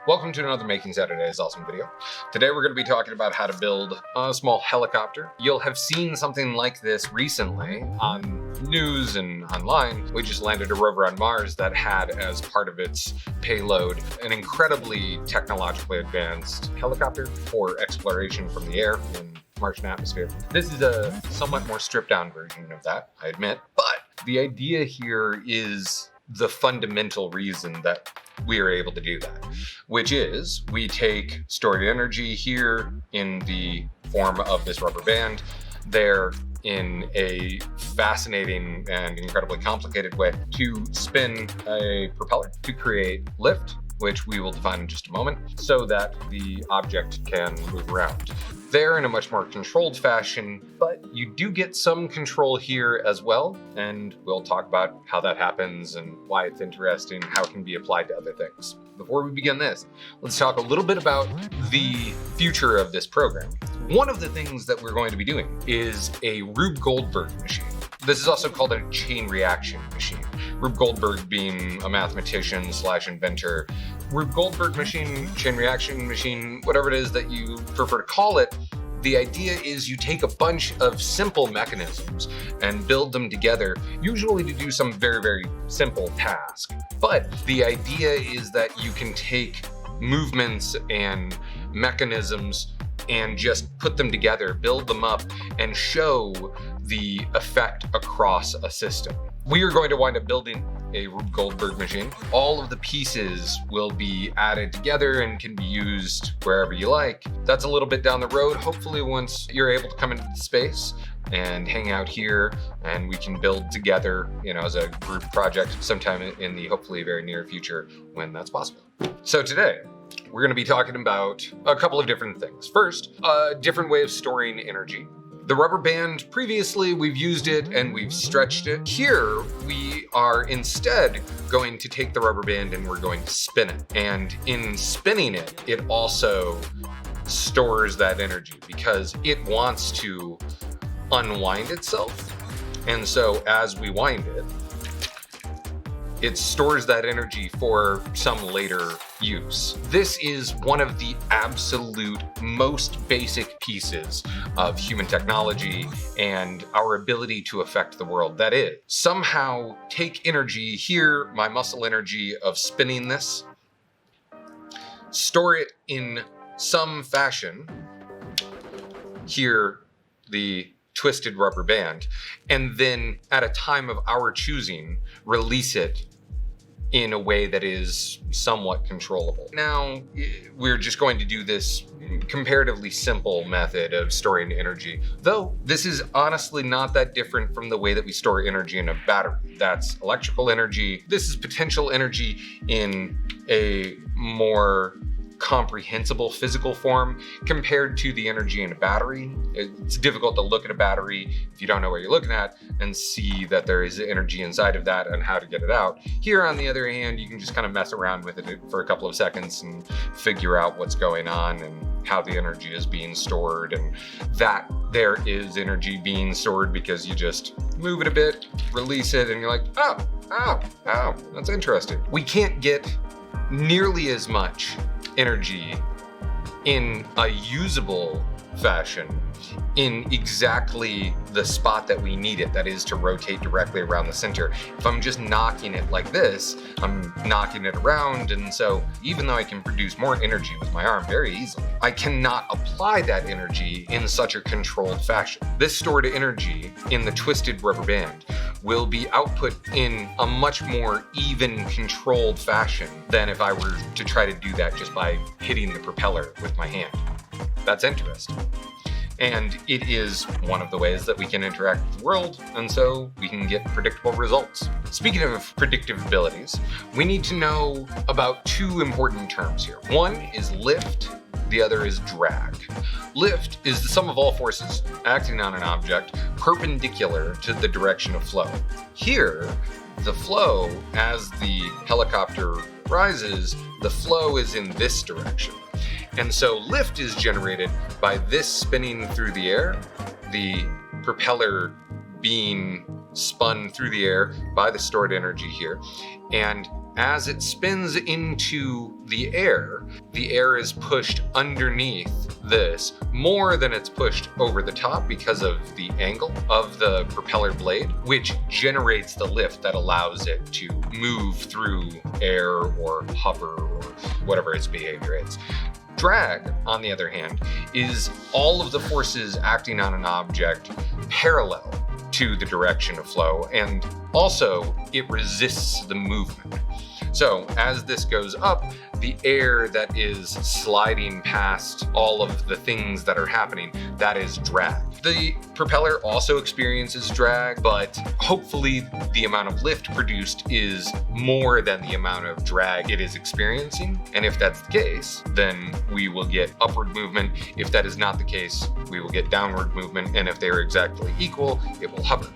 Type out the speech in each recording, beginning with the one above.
Welcome to another Making Saturdays Awesome video. Today we're going to be talking about how to build a small helicopter. You'll have seen something like this recently on news and online. We just landed a rover on Mars that had as part of its payload an incredibly technologically advanced helicopter for exploration from the air in Martian atmosphere. This is a somewhat more stripped down version of that, I admit, but the idea here is the fundamental reason that we are able to do that, which is we take stored energy here in the form of this rubber band, there in a fascinating and incredibly complicated way to spin a propeller to create lift, which we will define in just a moment, so that the object can move around. There in a much more controlled fashion, but you do get some control here as well, and we'll talk about how that happens and why it's interesting, how it can be applied to other things. Before we begin this, let's talk a little bit about the future of this program. One of the things that we're going to be doing is a Rube Goldberg machine. This is also called a chain reaction machine. Rube Goldberg being a mathematician / inventor. Rube Goldberg machine, chain reaction machine, whatever it is that you prefer to call it, the idea is you take a bunch of simple mechanisms and build them together, usually to do some very, very simple task. But the idea is that you can take movements and mechanisms and just put them together, build them up, and show the effect across a system. We are going to wind up building a Rube Goldberg machine. All of the pieces will be added together and can be used wherever you like. That's a little bit down the road. Hopefully once you're able to come into the space and hang out here and we can build together, as a group project sometime in the hopefully very near future when that's possible. So today, we're going to be talking about a couple of different things. First, a different way of storing energy. The rubber band, previously we've used it and we've stretched it. Here, we are instead going to take the rubber band and we're going to spin it. And in spinning it, it also stores that energy because it wants to unwind itself. And so as we wind it, it stores that energy for some later use. This is one of the absolute most basic pieces of human technology and our ability to affect the world. That is, somehow take energy here, my muscle energy of spinning this, store it in some fashion, here the twisted rubber band, and then at a time of our choosing, release it in a way that is somewhat controllable. Now, we're just going to do this comparatively simple method of storing energy, though this is honestly not that different from the way that we store energy in a battery. That's electrical energy. This is potential energy in a more comprehensible physical form compared to the energy in a battery. It's difficult to look at a battery if you don't know what you're looking at and see that there is energy inside of that and how to get it out. Here, on the other hand, you can just kind of mess around with it for a couple of seconds and figure out what's going on and how the energy is being stored, and that there is energy being stored because you just move it a bit, release it, and you're like, oh, that's interesting. We can't get nearly as much energy in a usable fashion in exactly the spot that we need it, that is to rotate directly around the center. If I'm just knocking it like this, I'm knocking it around, and so even though I can produce more energy with my arm very easily, I cannot apply that energy in such a controlled fashion. This stored energy in the twisted rubber band will be output in a much more even, controlled fashion than if I were to try to do that just by hitting the propeller with my hand. That's interesting. And it is one of the ways that we can interact with the world, and so we can get predictable results. Speaking of predictive abilities, we need to know about two important terms here. One is lift, the other is drag. Lift is the sum of all forces acting on an object perpendicular to the direction of flow. Here, the flow, as the helicopter rises, the flow is in this direction. And so lift is generated by this spinning through the air, the propeller being spun through the air by the stored energy here. And as it spins into the air is pushed underneath this more than it's pushed over the top because of the angle of the propeller blade, which generates the lift that allows it to move through air or hover or whatever its behavior is. Drag, on the other hand, is all of the forces acting on an object parallel to the direction of flow, and also it resists the movement. So as this goes up, the air that is sliding past all of the things that are happening, that is drag. The propeller also experiences drag, but hopefully the amount of lift produced is more than the amount of drag it is experiencing. And if that's the case, then we will get upward movement. If that is not the case, we will get downward movement. And if they are exactly equal, it will hover.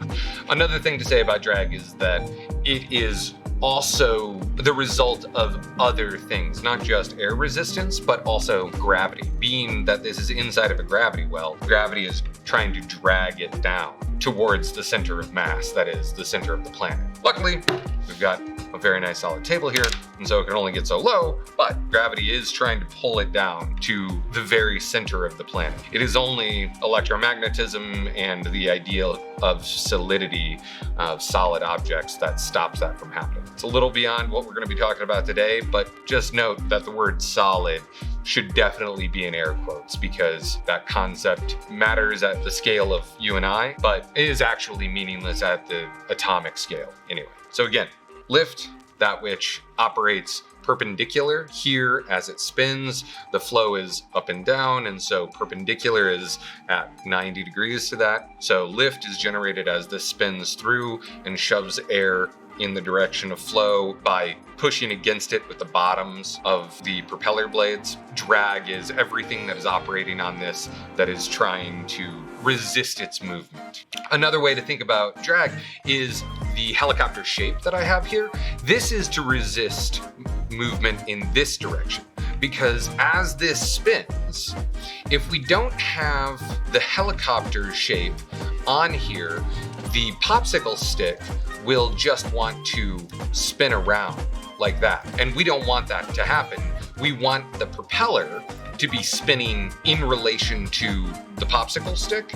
Another thing to say about drag is that it is also the result of other things, not just air resistance, but also gravity. Being that this is inside of a gravity well, gravity is trying to drag it down towards the center of mass, that is the center of the planet. Luckily, we've got a very nice solid table here, and so it can only get so low, but gravity is trying to pull it down to the very center of the planet. It is only electromagnetism and the idea of solidity of solid objects that stops that from happening. It's a little beyond what we're going to be talking about today, but just note that the word solid should definitely be in air quotes because that concept matters at the scale of you and I, but it is actually meaningless at the atomic scale anyway. So again, lift, that which operates perpendicular. Here, as it spins, the flow is up and down, and so perpendicular is at 90 degrees to that. So lift is generated as this spins through and shoves air in the direction of flow by pushing against it with the bottoms of the propeller blades. Drag is everything that is operating on this that is trying to resist its movement. Another way to think about drag is the helicopter shape that I have here. This is to resist movement in this direction, because as this spins, if we don't have the helicopter shape on here, the popsicle stick will just want to spin around like that. And we don't want that to happen. We want the propeller to be spinning in relation to the popsicle stick.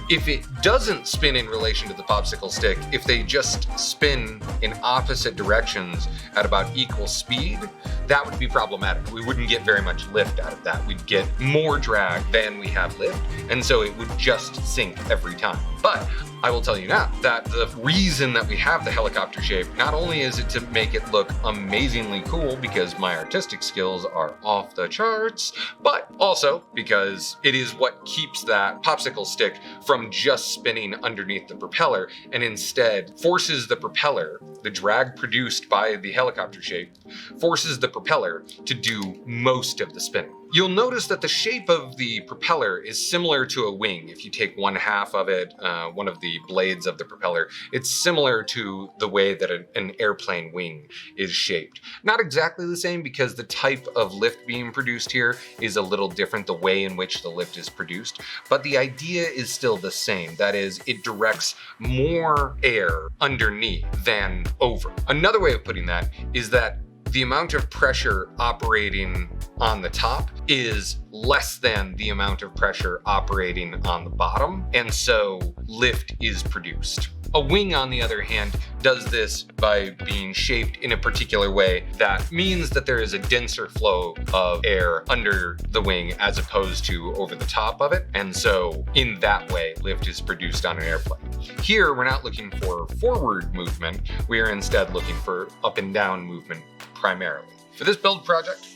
If it doesn't spin in relation to the popsicle stick, if they just spin in opposite directions at about equal speed, that would be problematic. We wouldn't get very much lift out of that. We'd get more drag than we have lift, and so it would just sink every time. But I will tell you now that the reason that we have the helicopter shape, not only is it to make it look amazingly cool because my artistic skills are off the charts, but also because it is what keeps that popsicle stick from just spinning underneath the propeller and instead forces the propeller, the drag produced by the helicopter shape, forces the propeller to do most of the spinning. You'll notice that the shape of the propeller is similar to a wing. If you take one half of it, one of the blades of the propeller, it's similar to the way that an airplane wing is shaped. Not exactly the same because the type of lift being produced here is a little different, the way in which the lift is produced, but the idea is still the same. That is, it directs more air underneath than over. Another way of putting that is that the amount of pressure operating on the top is less than the amount of pressure operating on the bottom, and so lift is produced. A wing, on the other hand, does this by being shaped in a particular way that means that there is a denser flow of air under the wing as opposed to over the top of it, and so in that way, lift is produced on an airplane. Here, we're not looking for forward movement, we are instead looking for up and down movement primarily. For this build project,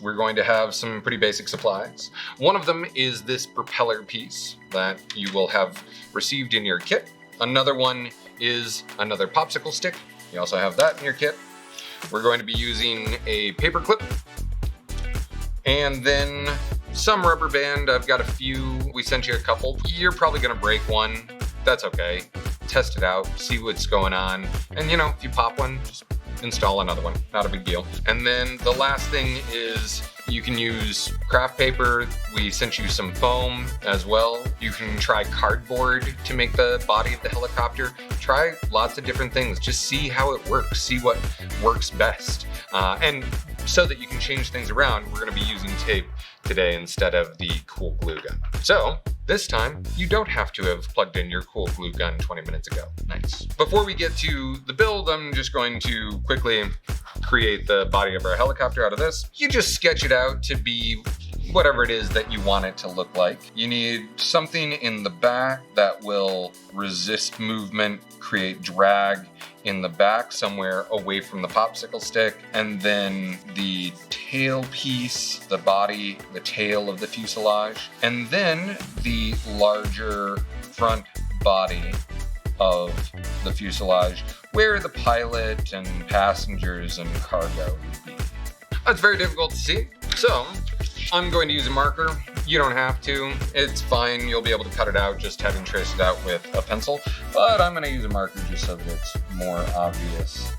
we're going to have some pretty basic supplies. One of them is this propeller piece that you will have received in your kit. Another one is another popsicle stick. You also have that in your kit. We're going to be using a paper clip and then some rubber band. I've got a few. We sent you a couple. You're probably gonna break one. That's okay. Test it out, see what's going on. And if you pop one, just install another one, not a big deal. And then the last thing is You can use craft paper. We sent you some foam as well. You can try cardboard to make the body of the helicopter. Try lots of different things. Just see how it works. See what works best. And so that you can change things around, we're going to be using tape today instead of the cool glue gun. So this time, you don't have to have plugged in your cool glue gun 20 minutes ago. Nice. Before we get to the build, I'm just going to quickly create the body of our helicopter out of this. You just sketch it out to be whatever it is that you want it to look like. You need something in the back that will resist movement, create drag in the back somewhere away from the popsicle stick, and then the tail piece, the body, the tail of the fuselage, and then the larger front body of the fuselage where the pilot and passengers and cargo would be. That's very difficult to see, so I'm going to use a marker. You don't have to. It's fine. You'll be able to cut it out just having traced it out with a pencil. But I'm going to use a marker just so that it's more obvious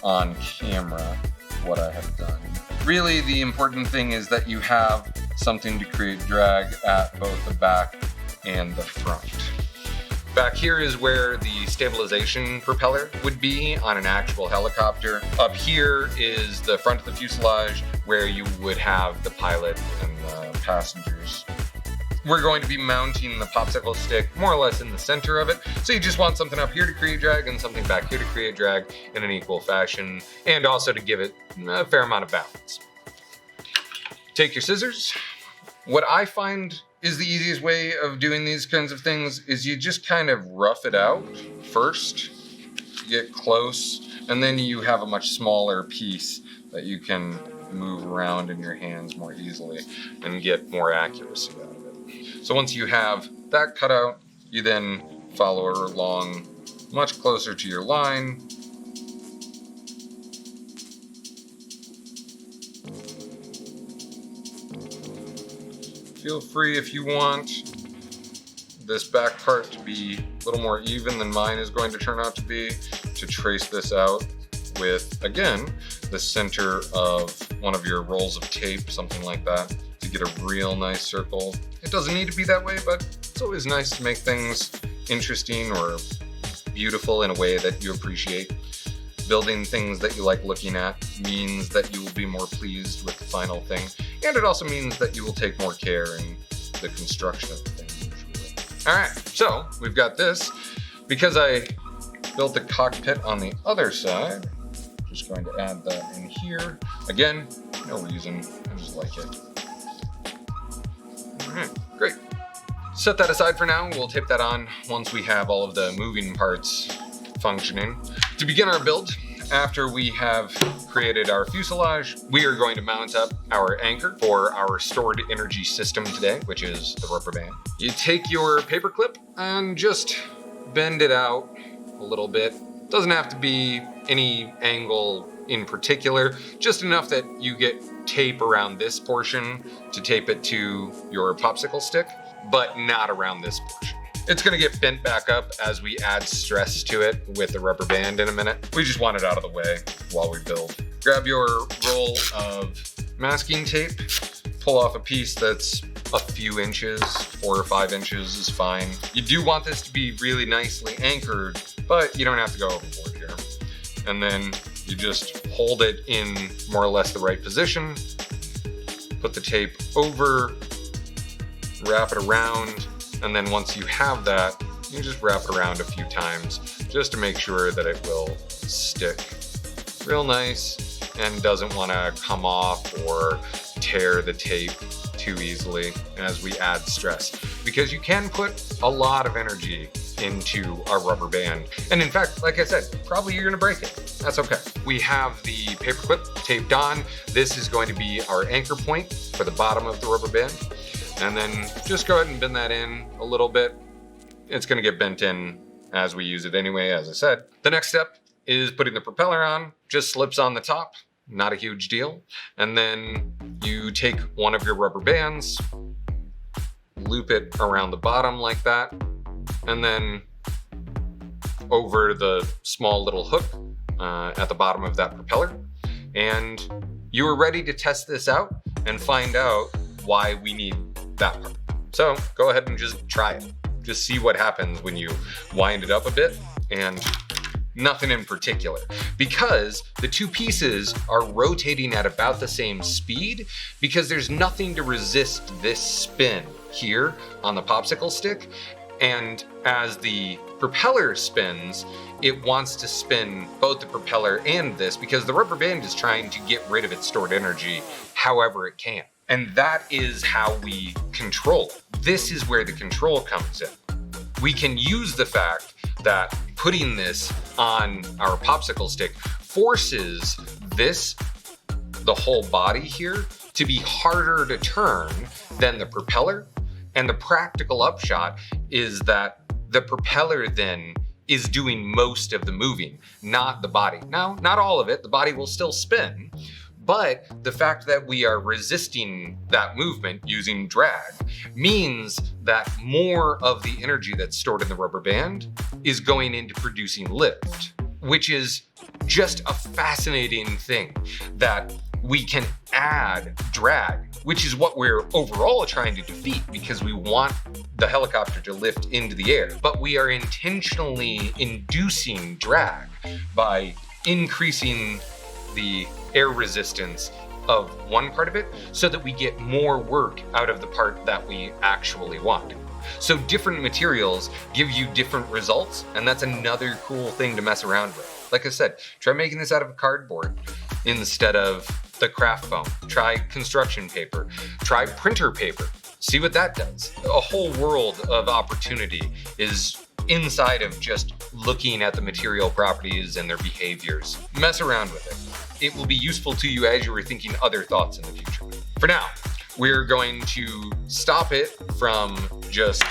on camera what I have done. Really, the important thing is that you have something to create drag at both the back and the front. Back here is where the stabilization propeller would be on an actual helicopter. Up here is the front of the fuselage where you would have the pilot and the passengers. We're going to be mounting the popsicle stick more or less in the center of it. So you just want something up here to create drag and something back here to create drag in an equal fashion, and also to give it a fair amount of balance. Take your scissors. What I find is the easiest way of doing these kinds of things is you just kind of rough it out first, get close, and then you have a much smaller piece that you can move around in your hands more easily and get more accuracy out of it. So once you have that cut out, you then follow along much closer to your line. Feel free, if you want this back part to be a little more even than mine is going to turn out to be, to trace this out with, again, the center of one of your rolls of tape, something like that, to get a real nice circle. It doesn't need to be that way, but it's always nice to make things interesting or beautiful in a way that you appreciate. Building things that you like looking at means that you will be more pleased with the final thing, and it also means that you will take more care in the construction of the thing usually. All right, so we've got this. Because I built the cockpit on the other side, I'm just going to add that in here. Again, no reason, I just like it. All right, great. Set that aside for now. We'll tape that on once we have all of the moving parts functioning. To begin our build, after we have created our fuselage, we are going to mount up our anchor for our stored energy system today, which is the rubber band. You take your paper clip and just bend it out a little bit. Doesn't have to be any angle in particular, just enough that you get tape around this portion to tape it to your popsicle stick, but not around this portion. It's gonna get bent back up as we add stress to it with the rubber band in a minute. We just want it out of the way while we build. Grab your roll of masking tape, pull off a piece that's a few inches, 4 or 5 inches is fine. You do want this to be really nicely anchored, but you don't have to go overboard here. And then you just hold it in more or less the right position, put the tape over, wrap it around, and then once you have that, you just wrap it around a few times just to make sure that it will stick real nice and doesn't want to come off or tear the tape too easily as we add stress. Because you can put a lot of energy into our rubber band. And in fact, like I said, probably you're gonna break it. That's okay. We have the paper clip taped on. This is going to be our anchor point for the bottom of the rubber band. And then just go ahead and bend that in a little bit. It's gonna get bent in as we use it anyway, as I said. The next step is putting the propeller on. Just slips on the top, not a huge deal. And then you take one of your rubber bands, loop it around the bottom like that, and then over the small little hook at the bottom of that propeller. And you are ready to test this out and find out why we need that part. So go ahead and just try it. Just see what happens when you wind it up a bit, and nothing in particular, because the two pieces are rotating at about the same speed, because there's nothing to resist this spin here on the popsicle stick. And as the propeller spins, it wants to spin both the propeller and this, because the rubber band is trying to get rid of its stored energy however it can. And that is how we control it. This is where the control comes in. We can use the fact that putting this on our popsicle stick forces the whole body here, to be harder to turn than the propeller. And the practical upshot is that the propeller then is doing most of the moving, not the body. Now, not all of it, the body will still spin, but the fact that we are resisting that movement using drag means that more of the energy that's stored in the rubber band is going into producing lift, which is just a fascinating thing, that we can add drag, which is what we're overall trying to defeat, because we want the helicopter to lift into the air. But we are intentionally inducing drag by increasing the air resistance of one part of it, so that we get more work out of the part that we actually want. So different materials give you different results, and that's another cool thing to mess around with. Like I said, try making this out of cardboard instead of the craft foam. Try construction paper. Try printer paper. See what that does. A whole world of opportunity is inside of just looking at the material properties and their behaviors. Mess around with it. It will be useful to you as you are thinking other thoughts in the future. For now, we're going to stop it from just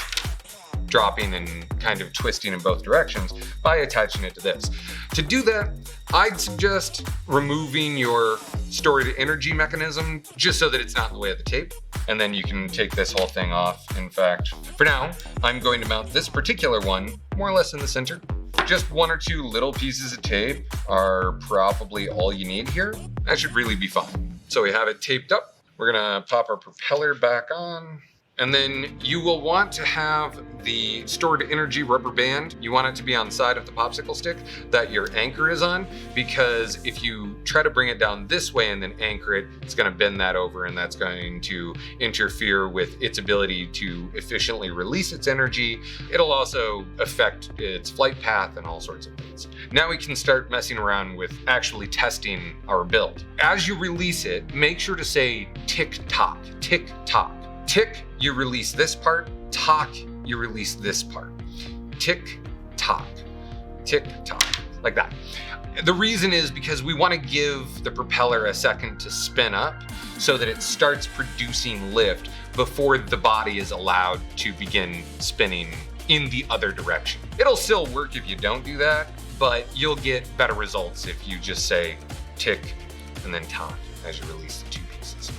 dropping and kind of twisting in both directions by attaching it to this. To do that, I'd suggest removing your stored energy mechanism, just so that it's not in the way of the tape. And then you can take this whole thing off. In fact, for now, I'm going to mount this particular one more or less in the center. Just one or two little pieces of tape are probably all you need here. That should really be fine. So we have it taped up. We're gonna pop our propeller back on. And then you will want to have the stored energy rubber band. You want it to be on the side of the popsicle stick that your anchor is on, because if you try to bring it down this way and then anchor it, it's going to bend that over, and that's going to interfere with its ability to efficiently release its energy. It'll also affect its flight path and all sorts of things. Now we can start messing around with actually testing our build. As you release it, make sure to say tick tock, tick tock. Tick, you release this part. Tock, you release this part. Tick, tock, like that. The reason is because we want to give the propeller a second to spin up so that it starts producing lift before the body is allowed to begin spinning in the other direction. It'll still work if you don't do that, but you'll get better results if you just say tick and then tock as you release the two pieces.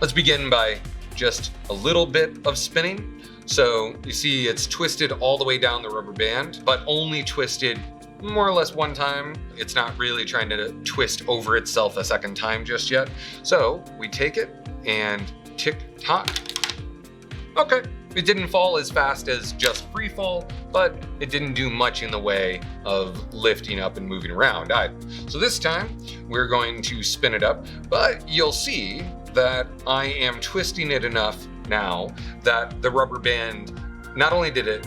Let's begin by just a little bit of spinning. So you see it's twisted all the way down the rubber band, but only twisted more or less one time. It's not really trying to twist over itself a second time just yet. So we take it and tick tock. Okay, it didn't fall as fast as just free fall, but it didn't do much in the way of lifting up and moving around either. So this time we're going to spin it up, but you'll see that I am twisting it enough now that the rubber band, not only did it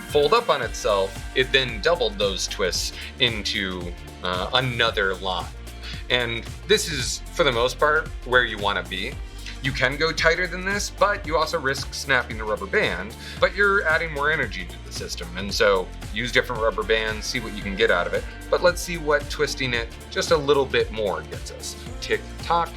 fold up on itself, it then doubled those twists into another line. And this is, for the most part, where you want to be. You can go tighter than this, but you also risk snapping the rubber band, but you're adding more energy to the system. And so use different rubber bands, see what you can get out of it. But let's see what twisting it just a little bit more gets us. Tick tock.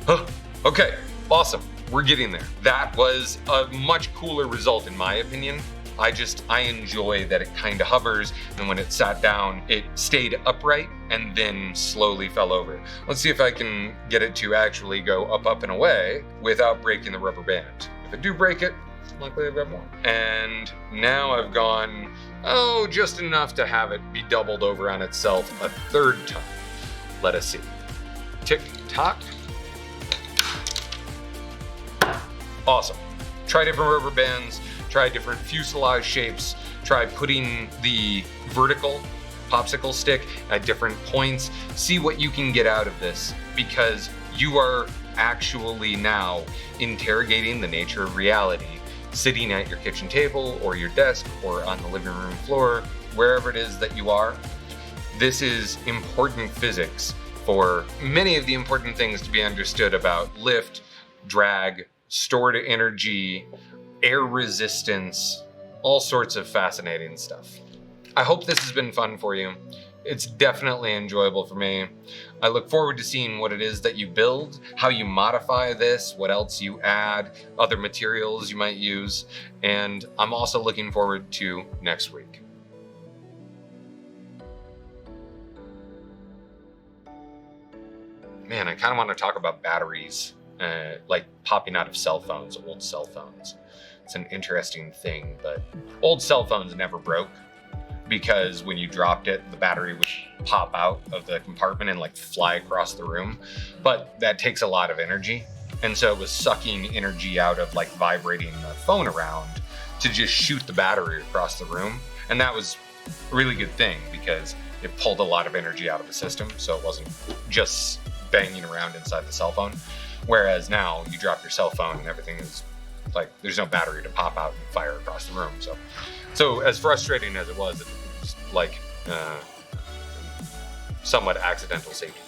Oh, okay, awesome. We're getting there. That was a much cooler result in my opinion. I enjoy that it kind of hovers, and when it sat down, it stayed upright and then slowly fell over. Let's see if I can get it to actually go up, up, and away without breaking the rubber band. If I do break it, likely I've got more. And now I've gone, just enough to have it be doubled over on itself a third time. Let us see. Tick top. Awesome. Try different rubber bands, try different fuselage shapes, try putting the vertical popsicle stick at different points. See what you can get out of this, because you are actually now interrogating the nature of reality, sitting at your kitchen table or your desk or on the living room floor, wherever it is that you are. This is important physics for many of the important things to be understood about lift, drag, stored energy, air resistance, all sorts of fascinating stuff. I hope this has been fun for you. It's definitely enjoyable for me. I look forward to seeing what it is that you build, how you modify this, what else you add, other materials you might use, and I'm also looking forward to next week. Man, I kind of want to talk about batteries, like popping out of cell phones, old cell phones. It's an interesting thing, but old cell phones never broke, because when you dropped it, the battery would pop out of the compartment and like fly across the room. But that takes a lot of energy. And so it was sucking energy out of like vibrating the phone around to just shoot the battery across the room. And that was a really good thing, because it pulled a lot of energy out of the system. So it wasn't just banging around inside the cell phone. Whereas now you drop your cell phone and everything is like, there's no battery to pop out and fire across the room. So as frustrating as it was like somewhat accidental safety